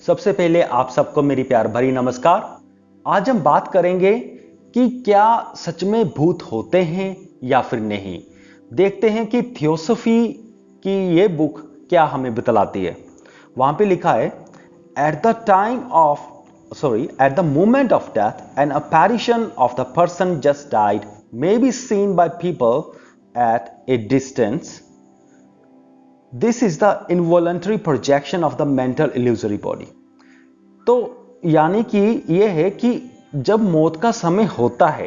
सबसे पहले आप सबको मेरी प्यार भरी नमस्कार। आज हम बात करेंगे कि क्या सच में भूत होते हैं या फिर नहीं। देखते हैं कि थियोसॉफी की ये बुक क्या हमें बतलाती है। वहां पे लिखा है, at the moment of death an apparition of the person just died may be seen by people at a distance. This is the involuntary projection of the mental illusory body. तो यानी कि यह है कि जब मौत का समय होता है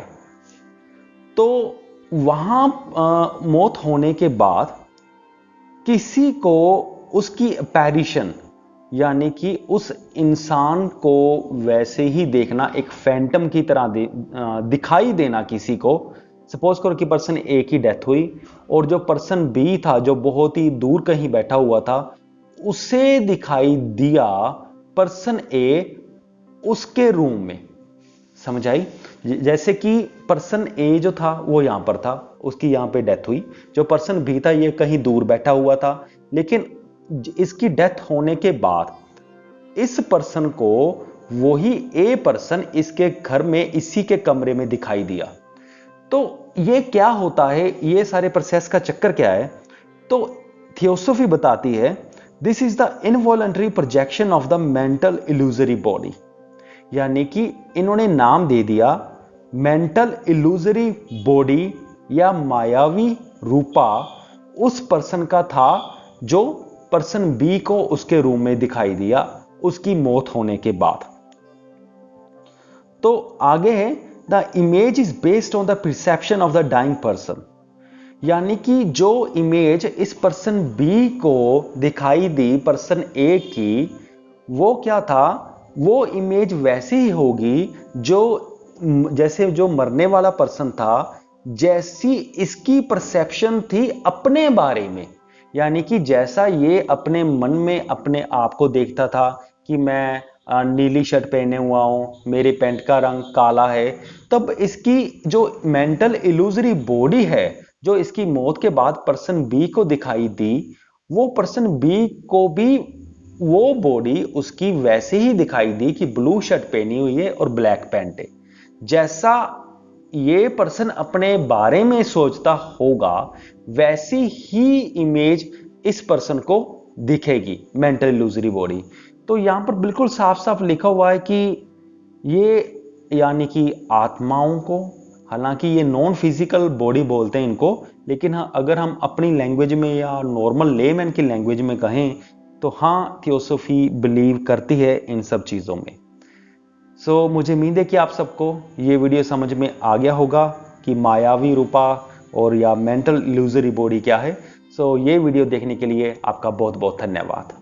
तो वहां मौत होने के बाद किसी को उसकी अपैरिशन यानी कि उस इंसान को वैसे ही देखना, एक फैंटम की तरह दिखाई देना किसी को। सपोज करो कि पर्सन ए की डेथ हुई और जो पर्सन बी था जो बहुत ही दूर कहीं बैठा हुआ था उसे दिखाई दिया पर्सन ए उसके रूम में। समझ आई? जैसे कि पर्सन ए जो था वो यहां पर था, उसकी यहां पे डेथ हुई। जो पर्सन बी था ये कहीं दूर बैठा हुआ था, लेकिन इसकी डेथ होने के बाद इस पर्सन को वही ए पर्सन इसके घर में इसी के कमरे में दिखाई दिया। तो ये क्या होता है, ये सारे प्रोसेस का चक्कर क्या है? तो थियोसॉफी बताती है, this is the involuntary projection of the mental illusory body. यानी कि इन्होंने नाम दे दिया मेंटल इल्यूजरी बॉडी या मायावी रूपा उस पर्सन का था जो पर्सन बी को उसके रूम में दिखाई दिया उसकी मौत होने के बाद। तो आगे है, the image is based on the perception of the dying person. यानी कि जो इमेज इस पर्सन बी को दिखाई दी पर्सन ए की, वो क्या था? वो इमेज वैसी ही होगी जो जैसे जो मरने वाला पर्सन था जैसी इसकी परसेप्शन थी अपने बारे में। यानी कि जैसा ये अपने मन में अपने आप को देखता था कि मैं नीली शर्ट पहने हुआ हूं, मेरे पैंट का रंग काला है, तब इसकी जो मेंटल इल्यूजरी बॉडी है जो इसकी मौत के बाद पर्सन बी को दिखाई दी, वो पर्सन बी को भी वो बॉडी उसकी वैसे ही दिखाई दी कि ब्लू शर्ट पहनी हुई है और ब्लैक पैंट है। जैसा ये पर्सन अपने बारे में सोचता होगा वैसी ही इमेज इस पर्सन को दिखेगी, मेंटल इल्यूजरी बॉडी। तो यहां पर बिल्कुल साफ साफ लिखा हुआ है कि ये यानी कि आत्माओं को, हालांकि ये नॉन फिजिकल बॉडी बोलते हैं इनको, लेकिन हाँ अगर हम अपनी लैंग्वेज में या नॉर्मल लेमैन की लैंग्वेज में कहें तो हाँ थियोसॉफी बिलीव करती है इन सब चीजों में। सो मुझे उम्मीद है कि आप सबको ये वीडियो समझ में आ गया होगा कि मायावी रूपा और या मेंटल इल्यूजरी बॉडी क्या है। सो ये वीडियो देखने के लिए आपका बहुत बहुत धन्यवाद।